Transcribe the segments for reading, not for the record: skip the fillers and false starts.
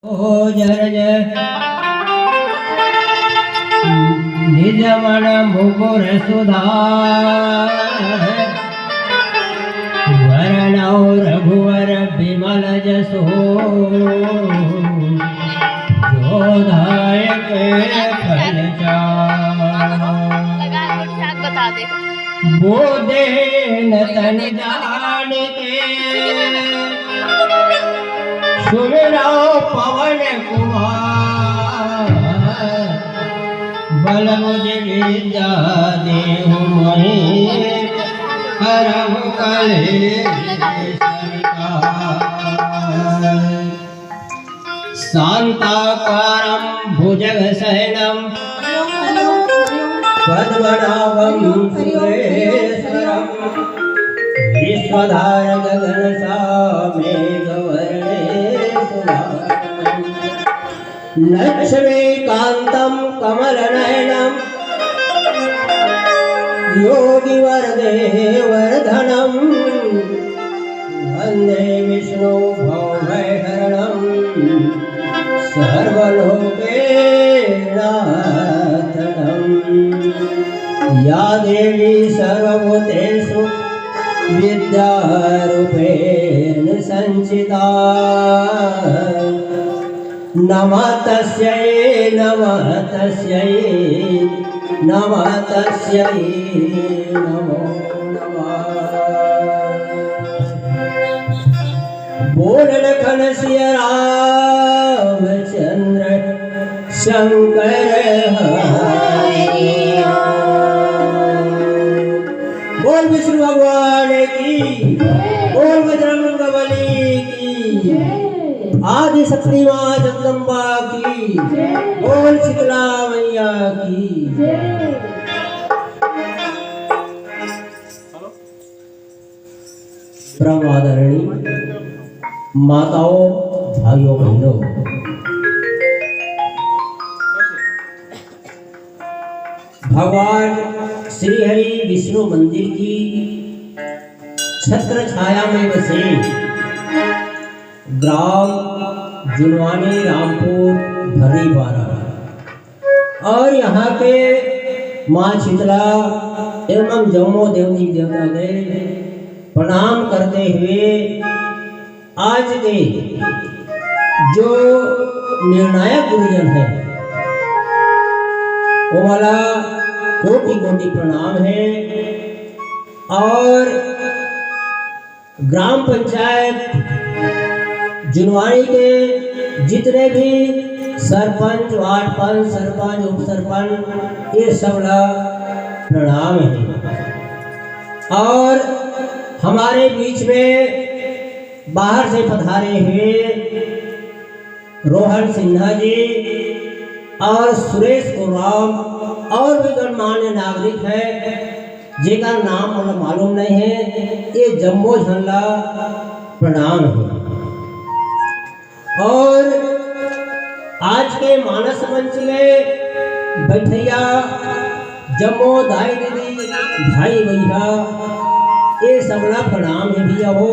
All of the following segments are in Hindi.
जय जय निजमन मुकुर सुधार वरणौ रघुवर विमल जसो जोधायक फल बोधे न तन जान के सुमिरो पवन कुमार बल मुझे विद्या देहु मोहि करम कले शांताकारं भुजगशयनं पद्मनाभं सुरेश्वरं विश्वधारं गगनसामेघवर्णे लक्ष्मीकान्तं कमलनयनं योगिवरदेवरधनं वन्दे विष्णु भवभयहरणं सर्वलोकैकनाथं या देवी सर्वभूतेषु विद्यारूपेण संचिता नमः तस्यै नमः तस्यै नमः तस्यै नमो नमः। बोल लखन सिया रामचंद्र शंकर हरि बोल विष्णु भगवान की बोल बजरंग बली की आदि शक्ति मां जगदम्बा की बोल शीतला मैया की परम आदरणीय माताओं भाइयों बहनों, भगवान श्री हरि विष्णु मंदिर की छत्र छाया में बसे ग्राम जुनवानी रामपुर भर्रीबारा और यहाँ के माँ शीतला एवं जम्मो देवी देवता के प्रणाम करते हुए आज के जो निर्णायक गुरुजन है वो वाला कोटि कोटि प्रणाम है। और ग्राम पंचायत जुनवानी के जितने भी सरपंच वार्ड पंच सरपंच उप सरपंच ये सब प्रणाम है। और हमारे बीच में बाहर से पधारे हुए रोहन सिन्हा जी और सुरेश कोराम और भी गणमान्य नागरिक है जिनका नाम मुझे मालूम नहीं है, ये जम्मो झल्ला प्रणाम है। और आज के मानस मंच में बैठैया जम्मो दाई दीदी भाई भैया ये सबला प्रणाम है भैया हो।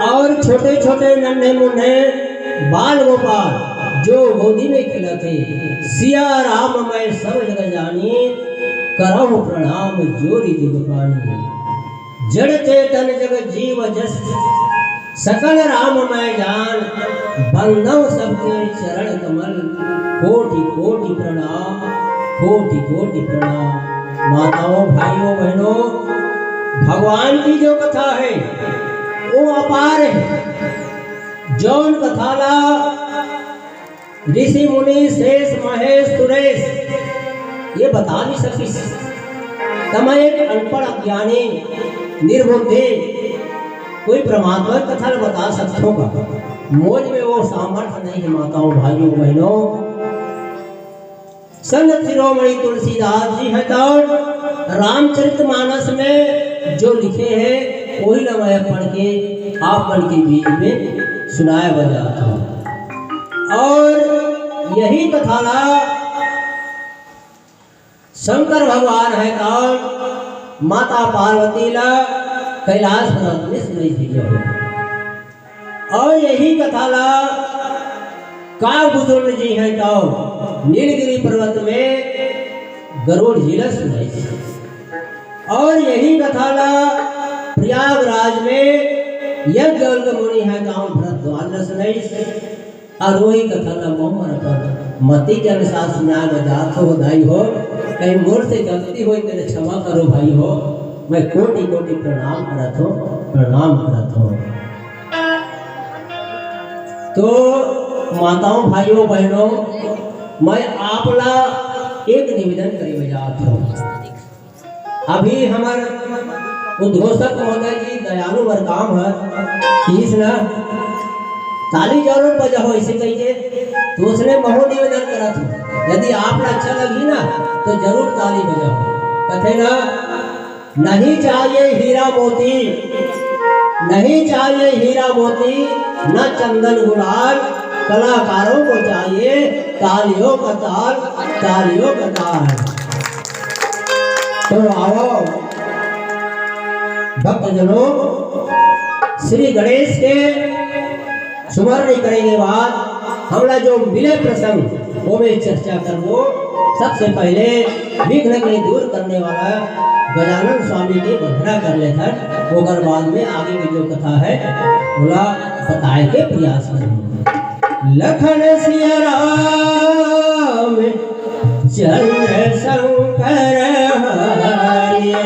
और छोटे छोटे नन्हे मुन्ने बाल गोपाल जो गोदी में खिलते सिया राम मैं सब जग जानी करहु प्रणाम जोरी जुग पानी जड़ चेतन जग जीव जस सकल राम मैं जान बंदव सबके चरण कमल कोटि कोटि प्रणाम कोटि कोटि प्रणाम। माताओं भाइयों बहनों, भगवान की जो कथा है वो अपार है। जौन कथाला ऋषि मुनि शेष महेश सुरेश ये बता नहीं सकी। तम एक अनपढ़ अज्ञानी निर्बुद्धि कोई परमात्मा कथा बता सकते होगा, मोज में वो सामर्थ्य नहीं है। माताओं भाइयों बहनों, संत शिरोमणि तुलसीदास जी है तो रामचरितमानस में जो लिखे हैं वही न मैं पढ़ के आप बन के बीच में सुनाया बजाता हूँ। और यही कथाला शंकर भगवान है तो माता पार्वती ला कैलाश पर्वत में सुनाई थी। और यही कथाला का बुजुर्ग जी हैं तो नीलगिरी पर्वत में गरुड़ झीलस नहीं। और यही कथा ला प्रयागराज में यज्ञ मुनि है गांव भरद्वाज नहीं। और वही कथा ला मोहर पर मति के अनुसार सुनाया बजात हो दाई हो, कहीं मोर से गलती हो तेरे क्षमा करो भाई हो, मैं कोटि कोटि प्रणाम करत हो, प्रणाम करत हो। तो माताओं भाइयों बहनों, मैं आपला एक निवेदन करे बजात हूँ। अभी हमारे उद्घोषक महोदय जी दयालु वरकाम है किस ना ताली जरूर बजाओ ऐसे कहिए, तो उसने महो निवेदन करा था यदि आपको अच्छा लगी ना तो जरूर ताली बजाओ। कहते ना नहीं चाहिए हीरा मोती, नहीं चाहिए हीरा मोती न चंदन गुलाल, कलाकारों को चाहिए तालियों का ताल, तालियों का ताल। तो आओ भक्तजनों, श्री गणेश के सुमरण करेंगे बाद हमारा जो मिले प्रसंग वो में चर्चा करबो। सबसे पहले विघ्न के दूर करने वाला गजानन स्वामी की वंदना कर लेता, ओकर बाद में आगे की जो कथा है बोला बताए के प्रयास करेंगे। लखन सिया राम चंद्र शंकर हरिओ,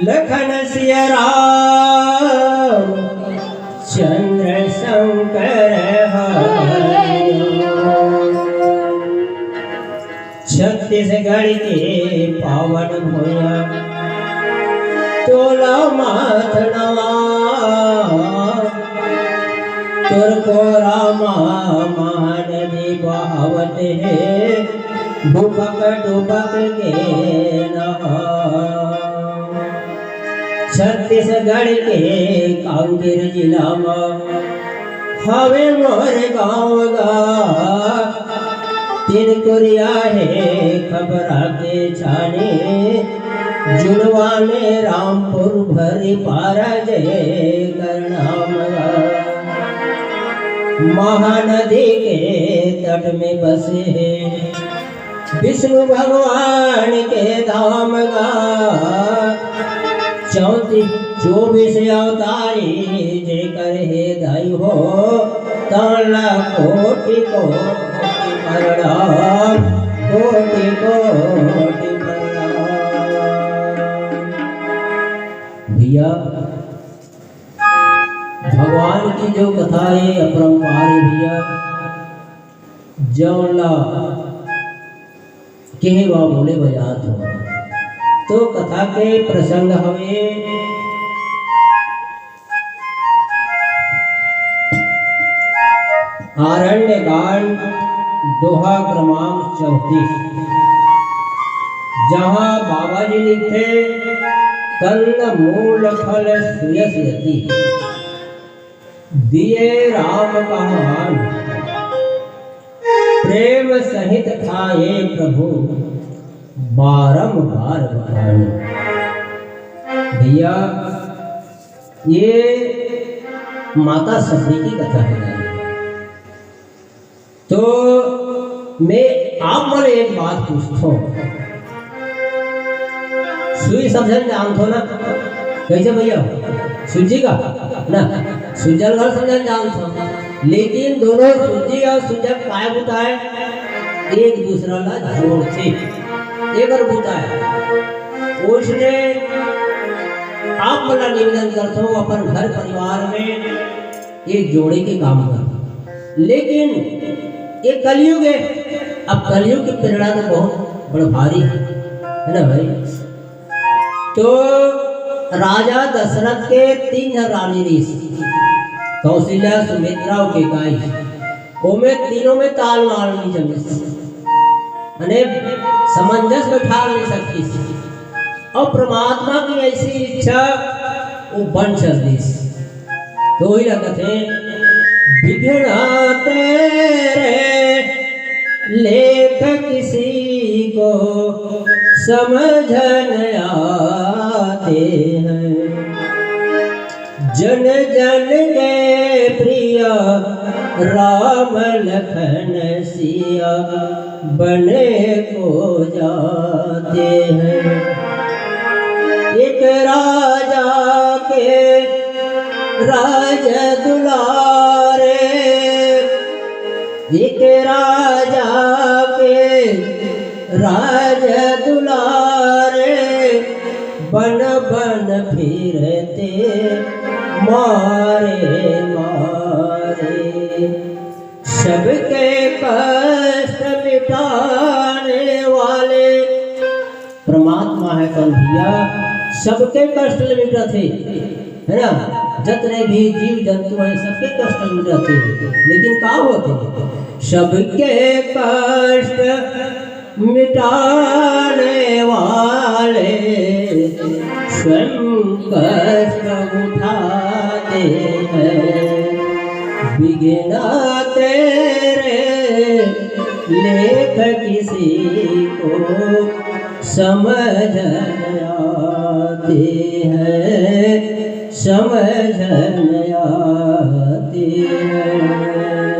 लखन सिया राम चंद्र शंकर छत्तीसगढ़ के पावन भोया तोला माथनवा तुरको रामा महानदी बहावत है डुबक डुबक के नहा छत्तीसगढ़ के कांकेर जिला में हवे मोर गाँव गा तीन कुरिया है खबरा के छाने जुड़वा में रामपुर भरी पारा जय करनाम गा महानदी के तट में बसे हैं विष्णु भगवान के धाम गा 24 अवतारी जे करे दाई हो ताला कोटि कोटि प्रणाम कोटि कोटि प्रणाम। भैया भगवान की जो कथा है अपरंपार है भैया जौला के वा बोले बजात हो तो कथा के प्रसंग हवे आरण्य कांड दोहा क्रमांक 34 जहाँ बाबा जी लिखे कंद मूल फल सुयस यति दिए राम का महान प्रेम सहित खाए प्रभु बारंबार बखान। भैया ये माता सबरी की कथा है तो मैं आप मन एक बात पूछता हूँ सुई समझन जानते हो ना कैसे भैया सूजी का ना सुजल घर समझन जानते हो लेकिन दोनों सूजी और सुजल काय होता है एक दूसरा ला जोड़ से एक होता है उसने आप मला निवेदन करते हो अपन घर परिवार में एक जोड़े के काम कर लेकिन ये कलयुग है अब कलयुग की प्रेरणा तो बहुत बड़ा भारी है ना भाई। तो राजा दशरथ के 3 रानी ऋषि कौशल्या सुमित्रा और केकई ओमे तीनों में ताल मार नहीं जमी अने समंजस बैठा नहीं सकती और परमात्मा की ऐसी इच्छा वो बन चलती तो ही लगते हैं बिगड़ा तेरे लेख किसी को समझ न आते हैं जन जन के प्रिय राम लखन सिया बने को जाते हैं एक राजा के राज दुलारे एक राजा के राज दुलारे बन बन फिरते मारे मारे सबके कष्ट मिटाने वाले परमात्मा है कन्हैया सबके कष्ट मिटाते है ना जितने भी जीव जंतु हैं सबके कष्ट मिटाते लेकिन क्या होते सबके कष्ट मिटाने वाले स्वयं कष्ट उठाते हैं बिगड़ा तेरे लेख किसी को समझ आते हैं समझ आते हैं।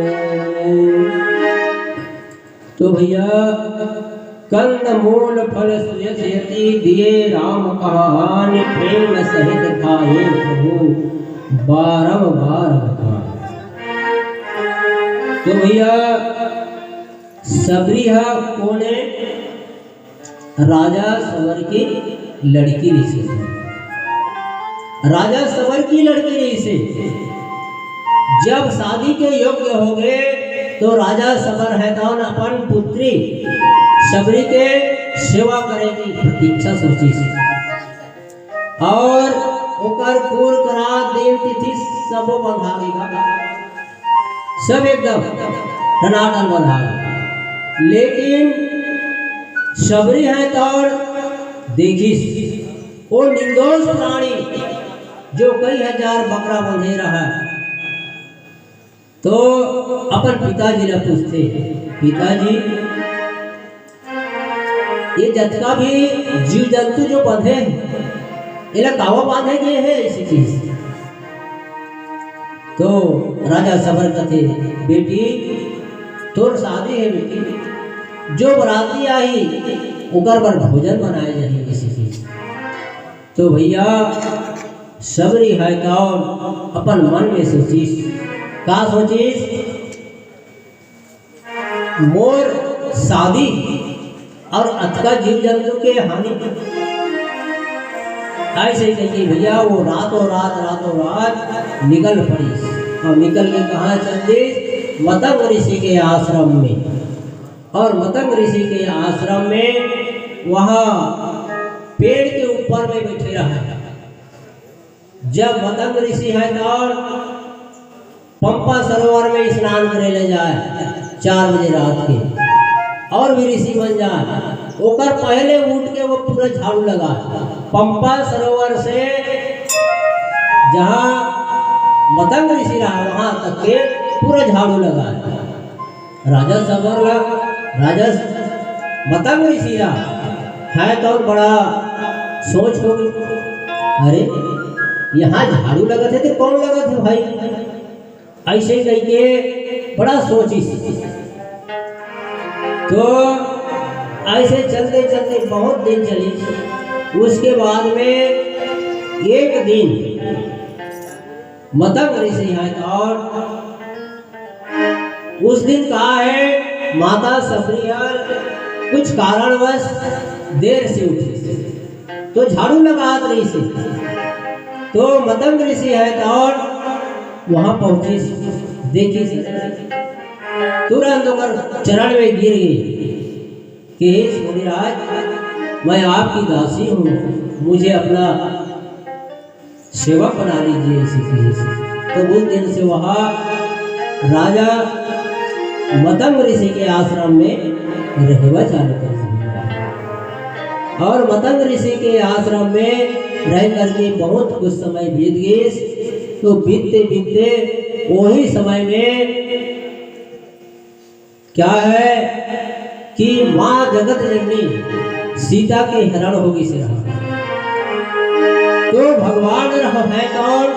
तो भैया कंद मूल फल सुयति दिए राम कहानी प्रेम सहित खाए प्रभु बारंबार बखान। तो भैया सबरीहा कौन है? राजा सवर की लड़की ऋषि। राजा सवर की लड़की ऋषि जब शादी के योग्य हो गए तो राजा सबर है कौन अपन पुत्री सबरी के सेवा करे की प्रतीक्षा सोची और ओकर पूर करा दिन तिथि सब बंधावेगा, सब एकदम टनाटन बंधा। लेकिन सबरी है तो देखी वो निर्दोष प्राणी जो कई हजार बकरा बंधे रहा तो अपन पिताजी ने पूछते, पिताजी ये जतका भी जीव जंतु जो बंधे इला कावा बांधे गए है इसी चीज। तो राजा सबर कथे, बेटी तोर शादी है बेटी, जो बराती आई ओकर पर भोजन बनाए जाए इसी चीज। तो भैया सबरी है कौन अपन मन में सोचीस, का सोचीस मोर शादी और अतका जीव जंतु के हानि। ऐसे कही भैया वो रातों रात निकल पड़ी और निकल के कहाँ चल दी? मतंग ऋषि के आश्रम में। और मतंग ऋषि के आश्रम में वहाँ पेड़ के ऊपर में बैठे रहा। जब मतंग ऋषि है तो पंपा सरोवर में स्नान करे ले जाए 4 बजे रात के और भी ऋषि बन जाए, ओकर पहले उठ के वो पूरा झाड़ू लगा पंपा सरोवर से जहाँ मतंग ऋषि रहा वहां तक के पूरा झाड़ू लगा। राजा सबर राजा मतंग ऋषि है तो बड़ा सोच हो गई, अरे यहाँ झाड़ू लगा थे तो कौन लगा थे भाई? ऐसे कह के बड़ा सोची। तो ऐसे चलते चलते बहुत दिन चली। उसके बाद में एक दिन मतंग ऋषि है और उस दिन कहा है माता सबरिया कुछ कारणवश देर से उठी तो झाड़ू लगा रही से। तो मतंग ऋषि है और वहां पहुंची, देखी तुरंत उनकर चरण में गिर गई कि मुनिराज मैं आपकी दासी हूँ, मुझे अपना सेवक बना लीजिए इसी चीज से। तो उस दिन से वहाँ राजा मतंग ऋषि के आश्रम में रहवा चालू कर दिया और मतंग ऋषि के आश्रम में रह करके बहुत कुछ समय बीत गए। तो बीतते बीतते वही समय में क्या है कि माँ जगत जननी सीता के हरण होगी से रहा। तो भगवान है कौन?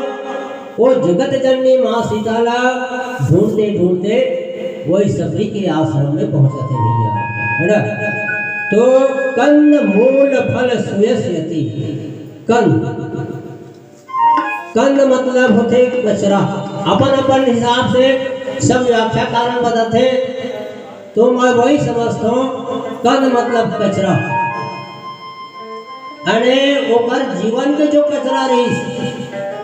वो जगत जननी माँ सीता ला ढूंढते ढूंढते वही सबरी के आश्रम में पहुंचाते भैया, है ना। तो कंद मूल फल सुयति, कंद मतलब होते कचरा। अपन अपन हिसाब से सब व्याख्या कारण बताते, तो मैं वही समझता हूँ कंद मतलब कचरा। अरे ओकर जीवन के जो कचरा रही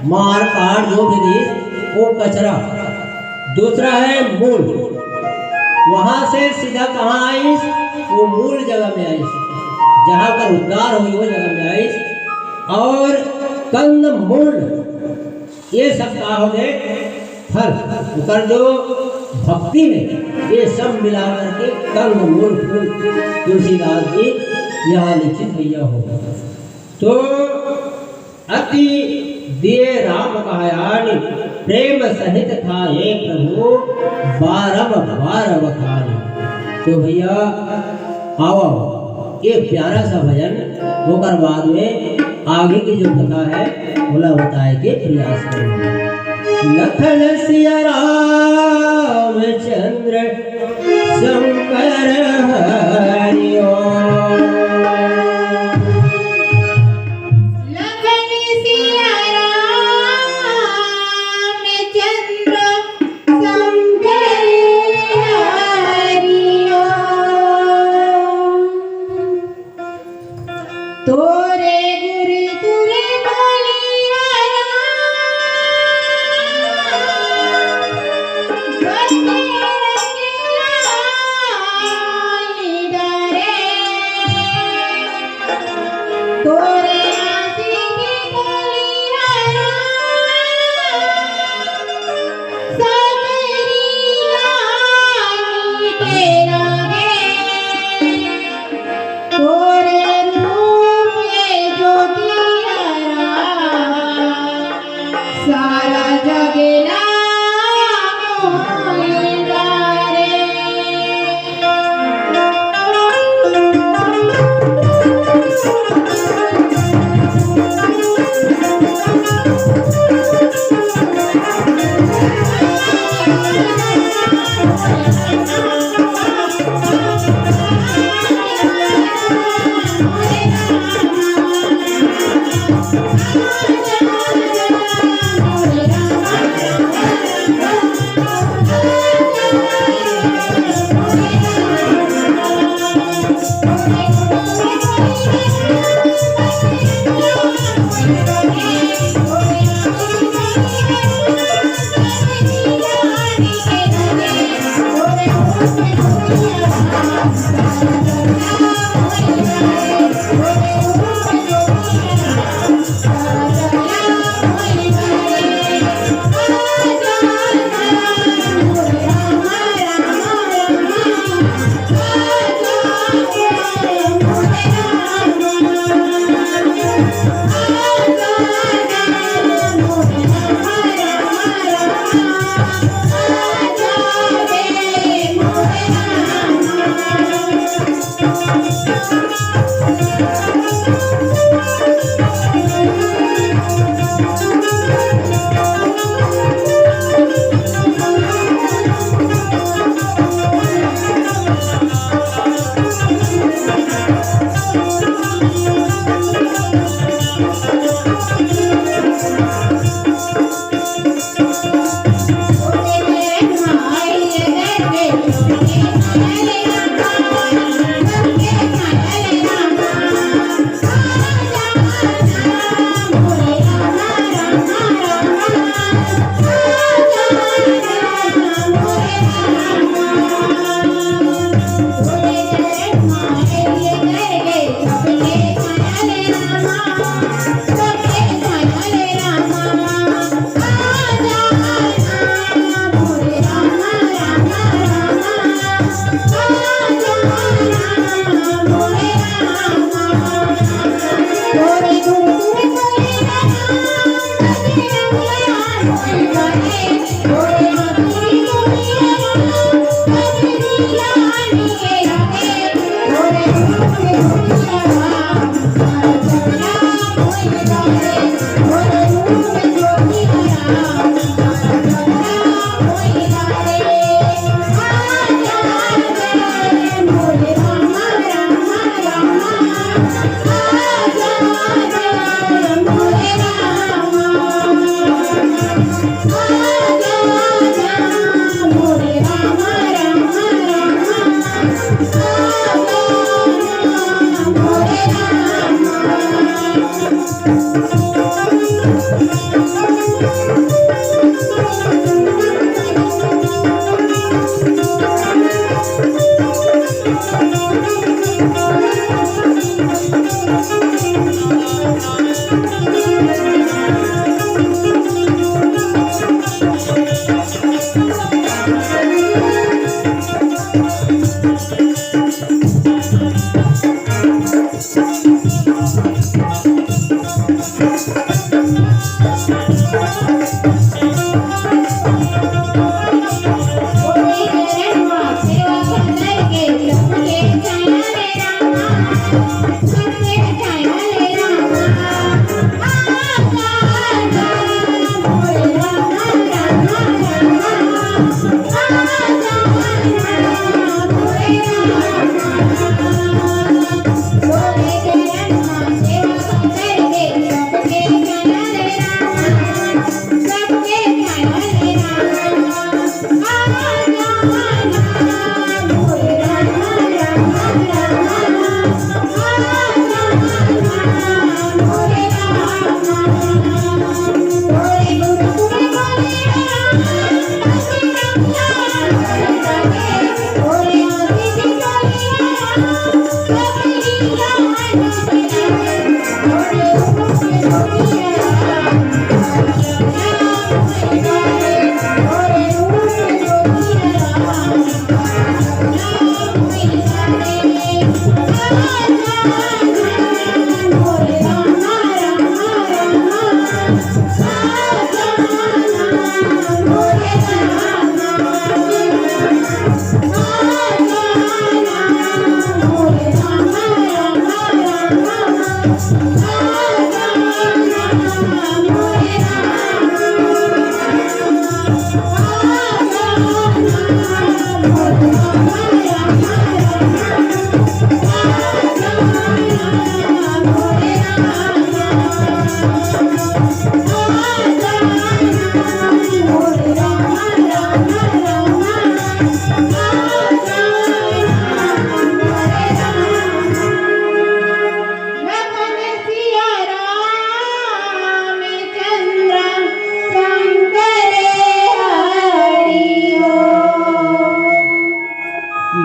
मार काट जो भी रही वो कचरा। दूसरा है मूल, वहां से सीधा कहाँ आई? वो मूल जगह में आई, जहाँ पर उद्धार हुई वो जगह में आई। और कंद मूल ये सब का हो गए फल, उतर जो भक्ति में ये सब मिला करके कंद मूल फूल तुलसीदास जी यहाँ लिखित भैया हो। तो अति दिए राम कहायानी प्रेम सहित खाए प्रभु बारंबार बखानी। तो भैया आओ ये प्यारा सा भजन होकर बाद में आगे की जो कथा है बोला बताए के प्रयास करेंगे। लखन सिया राम चंद्र शंकर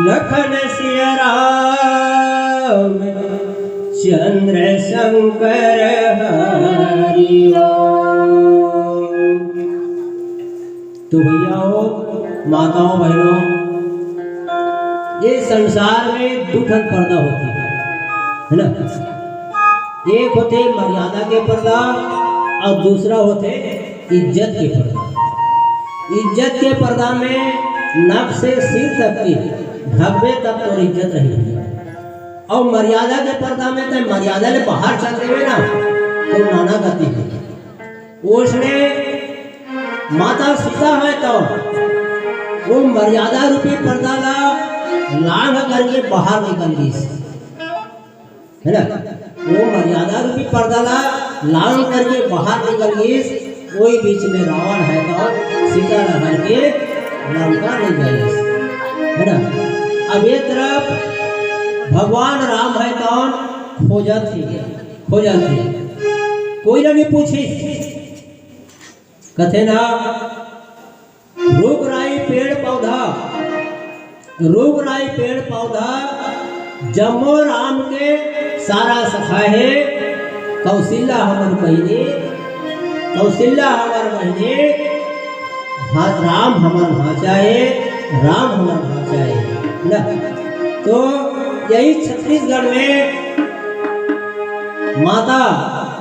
लखन सिया राम चंद्र शंकर हरि ओम। तो भैयाओं, माताओं, बहनों, ये संसार में दो ठन पर्दा होते है ना। एक होते मर्यादा के पर्दा और दूसरा होते इज्जत के पर्दा। इज्जत के पर्दा में नख से सिर तक की ढकबे तब तो इज्जत रहेगी, और मर्यादा के पर्दा में तो मर्यादा ले बाहर चल देवे ना तो नाना गति है। उसने माता सीता है तो वो मर्यादा रूपी पर्दा ला लांघ करके बाहर निकल गई है ना। वो मर्यादा रूपी पर्दा ला लांघ करके बाहर निकल गई। वही बीच में रावण है तो सीता लहर के लंका नहीं गई है ना। अब ये तरफ भगवान राम है कौन खोजत थी कोई नहीं पूछी। कथे ना रुक राई पेड़ पौधा जम्मो राम के सारा सखा है। कौशल्या हमर बहिनी राम हमर भाषा है ना। तो यही छत्तीसगढ़ में माता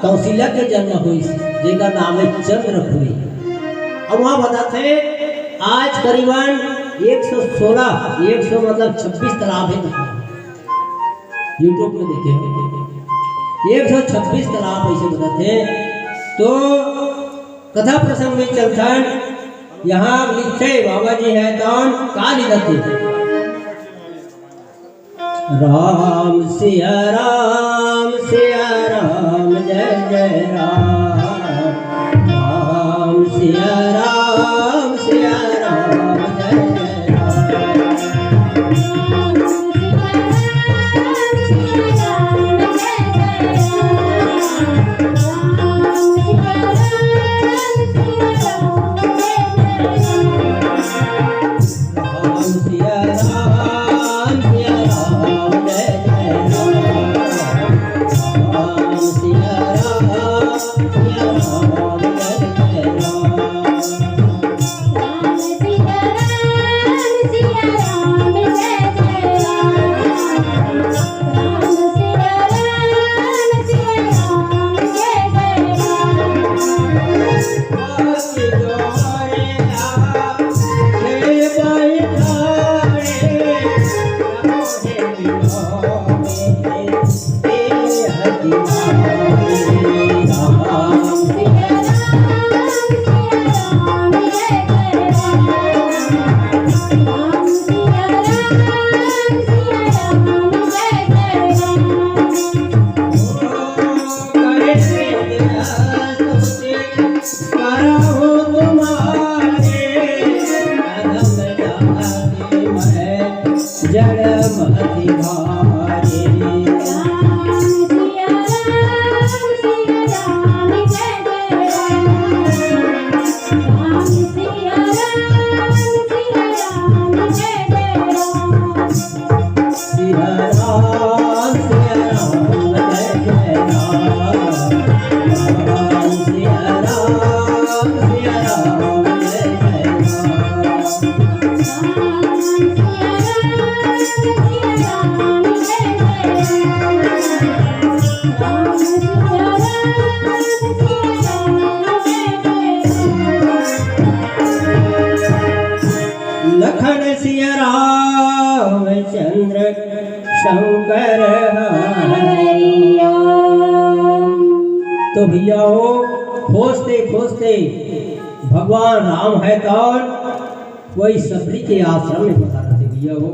कौशल्या के जन्म हुई जिनका नाम है चंद्रपुरी। अब वहाँ बताते आज करीबन 116 मतलब 26 तालाब है। यूट्यूब में देखे होंगे 126 तालाब ऐसे बताते। तो कथा प्रसंग में चलता यहाँ लिखे बाबा जी है कौन का लिखते राम सिया राम जय जय राम। राम सिया राम जय जय राम। राम सिया राम लखन सिया रामचंद्र शंकर हरिया। तो भैया हो खोजते खोजते भगवान राम है कौन, वही सबरी के आश्रम में बता रहे भैया हो।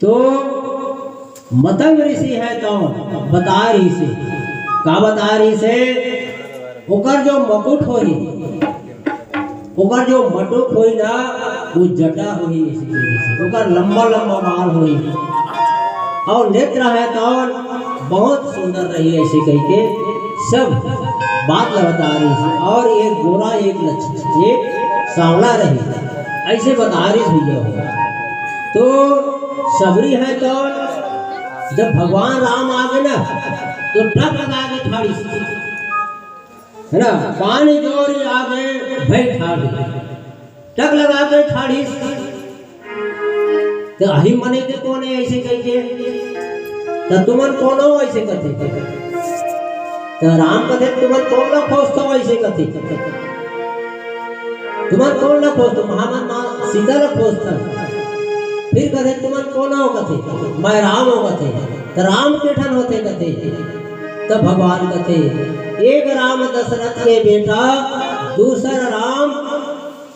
तो मतंग ऋषि है कौन, बता रही से का बता रही से, ओकर जो मकुट होई, ओकर जो मटुक होई ना, वो जटा होई, ओकर लंबा लंबा बाल होई, और नेत्र है कौन बहुत सुंदर रही, ऐसे कह के सब बात बता रही थी। और एक गोरा एक लक्ष्य एक सांवला रही, ऐसे बता रही भैया हो। तो सबरी है कौन, जब भगवान राम आ गए ना तो टक लगा के ठाड़ी है ना, पानी जोरी आ गए भाई ठाड़ी, टक लगा के ठाड़ी। तो अही मने के कोने ऐसे कह के, तो तुमन कोनो ऐसे कथे, तो राम कथे तुमन कौन ना खोजता ऐसे कथे, तुमन कौन ना खोजता, महामन माँ सीता ना खोजता। फिर कथे तुमन कौन हो कथे, मैं राम हो कथे, तो राम के ठन होते कथे। तब भगवान कथे एक राम दशरथ के बेटा, दूसरा राम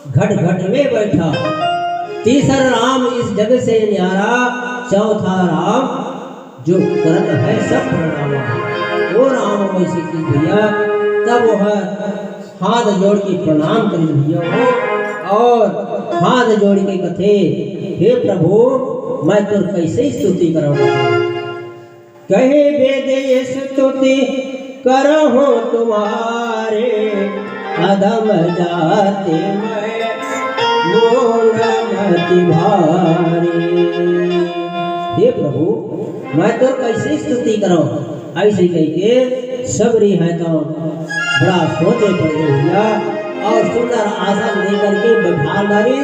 घट घट में बैठा, तीसरा राम इस जग से न्यारा, चौथा राम जो करत है सब प्रणाम, वो राम वैसे की भैया। तब वह हाथ जोड़ के प्रणाम कर भैया हो, और हाथ जोड़ के कथे हे प्रभु मैं तो कैसे स्तुति करूँगा, कहे वेद स्तुति करहु तुम्हारे, अधम जाति मैं मोन मति भारी। हे प्रभु मैं तो कैसे स्तुति करूँ, ऐसे कह के सबरी है तो बड़ा सोचे पड़े भैया, और सुंदर आसन दे करके बैठा डाली।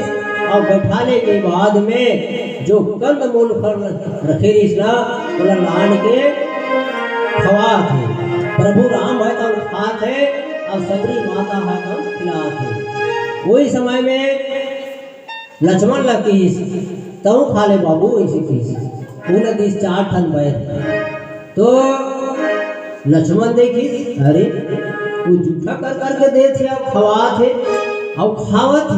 और बैठाने के बाद में जो कंद मूल फल रखे ना लान के खवा थे, प्रभु राम है तो खाते और सबरी माता है तो खिलाते। वही समय में लक्ष्मण लगी तो खा ले बाबू, ऐसी चीज पूरे दिस 4 ठन बैठ। तो लक्ष्मण देखी अरे वो जूठा कर करके दे थे, अब खवा थे और खावत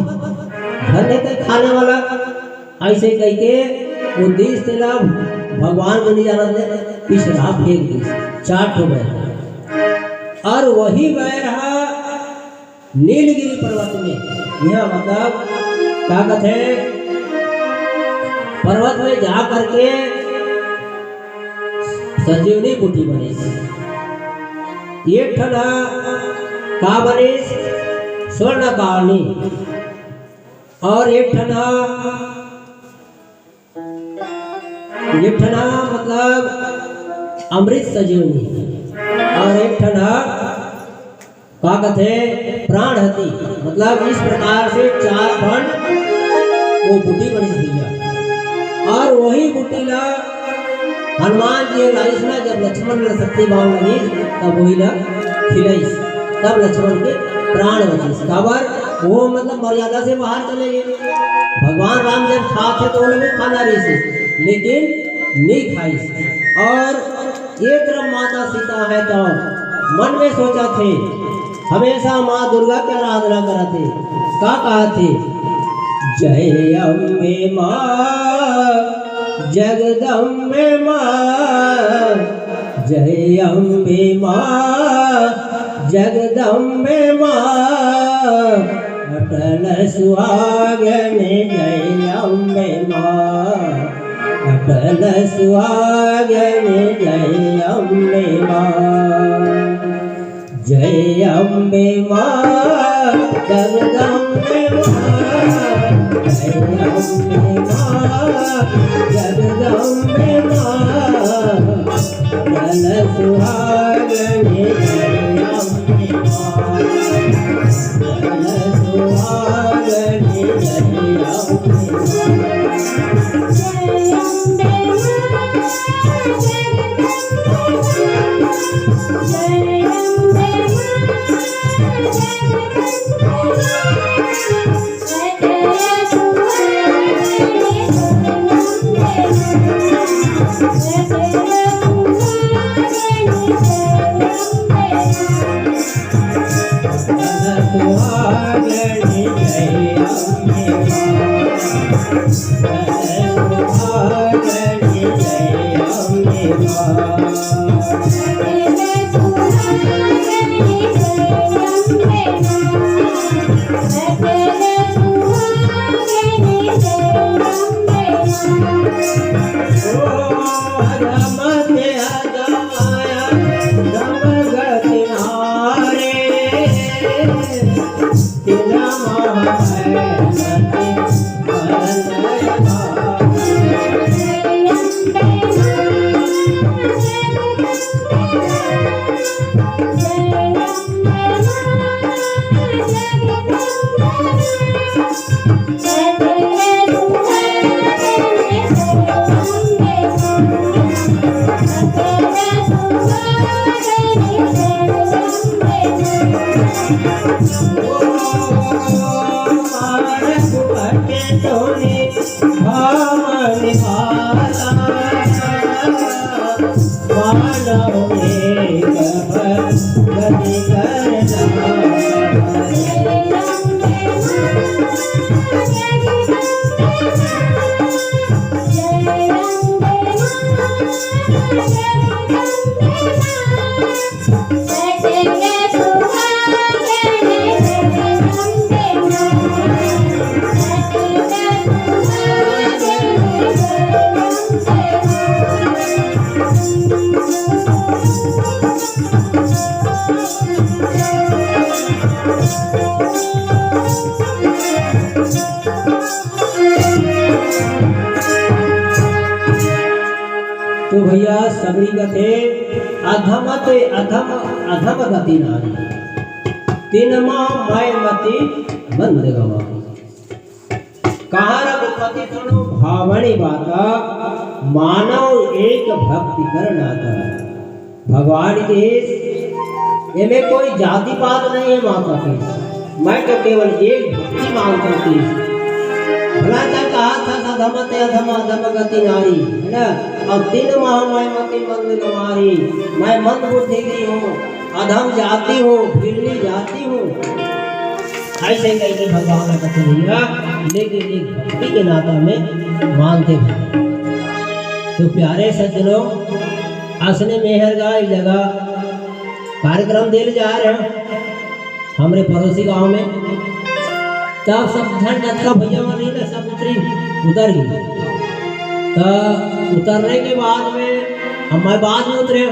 घर नहीं कहीं खाने वाला, ऐसे कह के वो दिस तेला भगवान को नहीं जाना दे, पिछड़ा फेंक दी 4 ठो बैर। और वही बैर रहा नीलगिरी पर्वत में, यह मतलब क्या कहते पर्वत में जा करके संजीवनी बूटी बने, एक ठना का बने स्वर्ण काली, और एक ठना मतलब अमृत सजीवनी, और एक ठना का कहते प्राण हती, मतलब इस प्रकार से 4 खंड वो बूटी बनी भैया। और वही बूटी ला हनुमान जी लाइसना जब लक्ष्मण ने शक्ति बाण लगी तब वही ला खिलाइस, तब लक्ष्मण के प्राण बचे। खबर वो मतलब मर्यादा से बाहर चले गए। भगवान राम जब खाते तो वो भी खाना रही से, लेकिन नहीं खाई। और एक तरफ माता सीता है तो मन में सोचा थे हमेशा माँ दुर्गा की आराधना कराते, का कहा थे जय अम्बे माँ जगदम्बे माँ, जय अम्बे माँ जगदम्बे माँ, अटल सुहागन जय अम्बे माँ, अटल सुहागन जय अम्बे माँ, जय अम्बे माँ जगदम्बे माँ, जय अम्बे माँ जगदम्बे माँ, अटल सुहागन जय अम्बे माँ, अटल सुहागन जय अम्बे माँ। तो भैया सगड़ी गथे अधम ते अधम अधम गति नारी तिनमा माय मति मंद गवाई कहा रघुपति सुनो भावनी बाता मानव एक भक्ति करनाता भगवान देश इनमें कोई जाति पात नहीं है माता की मैं तो केवल एक भक्ति मांगता थी भला था कहा था अधम ते अधम अधम गति नारी है ना अब तीन माह मैं मति मंद गवारी मैं मंद बुद्धि की हूँ अधम जाति हूँ बिल्ली जाति हूँ ऐसे कैसे भगवान कहते भैया लेकिन एक भक्ति के नाता में मानते हैं तो प्यारे सज्जनों असने मेहर गाय जगह कार्यक्रम दिल जा रहे हैं हमारे पड़ोसी गांव में तब सब धन का भैया नहीं ना सब उतर गई तो उतरने के बाद में हम मैं बाद में उतरे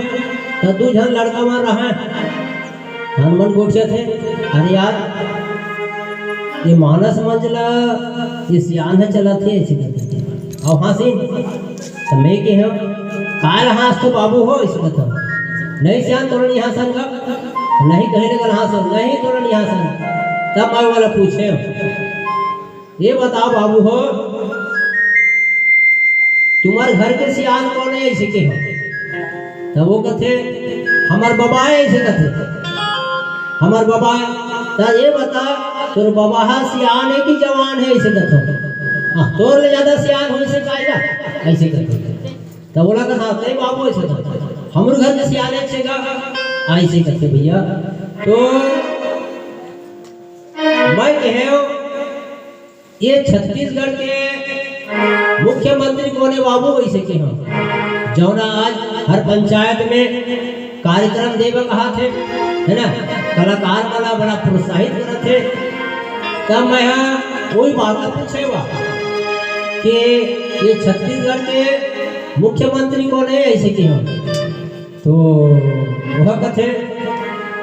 तो दो जन लड़का मार रहा है हनुमान गोटे थे अरे यार ये मानस मंजला ये सियान है चला थे ऐसे करते और हाँसी तो मैं के हो काल हास तो बाबू हो इस कथा नहीं सियान तोरण यहाँ सन का नहीं कहीं लगल हासन नहीं तोरण यहाँ सन तब मैं वाला पूछे ये बताओ बाबू हो तुम्हारे घर के सियान कौन है ऐसे के हो तब वो कहते हमार बाबा है ऐसे कहते हमार बाबा तो ये बता तोर बाबा सियान है कि जवान है ऐसे कहते हाँ तोर ले ज्यादा सियान हो ऐसे कायला ऐसे कहते तब बोला कहा कई बाबू ऐसे कहते हमारे घर के सियान ऐसे का ऐसे कहते भैया तो मैं कहे ये छत्तीसगढ़ के मुख्यमंत्री कौन है बाबू ऐसे के हम जौना आज हर पंचायत में कार्यक्रम देवे कहा थे है ना कलाकार वाला बड़ा प्रोत्साहित करे थे तब मैं कोई बात पूछे हुआ कि ये छत्तीसगढ़ के मुख्यमंत्री कौन है ऐसे के हम तो वह कथे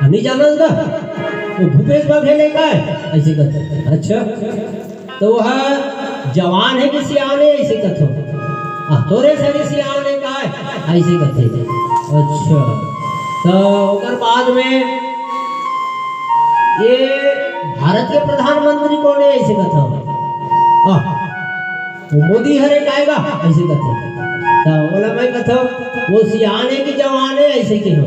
नहीं जानल था वो भूपेश बघेल का है ऐसे कहते अच्छा तो वह जवान है कि सियान है ऐसे कथो तोरे से भी सियान है का है ऐसे कहते थे अच्छा तो उधर बाद में ये भारत के प्रधानमंत्री कौन है ऐसे कथो वो मोदी हरे आएगा ऐसे कहते तो बोला मैं कथो वो सियान है कि जवान है ऐसे के हो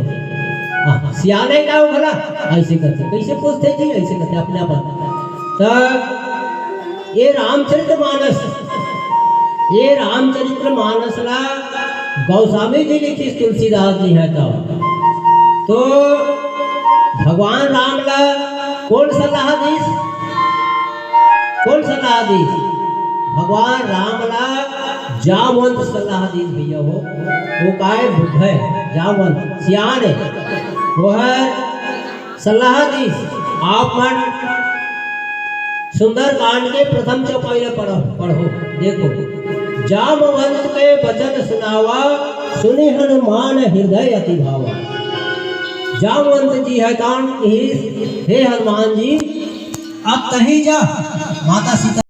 सियाने का भला ऐसे करते कैसे पूछते जी ऐसे करते अपने आप तो ये रामचरित्र मानस ला गौस्वामी जी लिखी तुलसीदास जी है तो भगवान राम ला कौन सलाह दी भगवान राम ला जामवंत सलाह दी भैया वो काय बुद्ध है जामवंत सियान है वो है सलाह दी आप मन सुंदर कांड के प्रथम चौपाई पढ़ो देखो जामवंत के वचन सुनावा सुनि हनुमान हृदय अति भावा। जामवंत जी है तान हे हनुमान जी आप कहीं जा माता सीता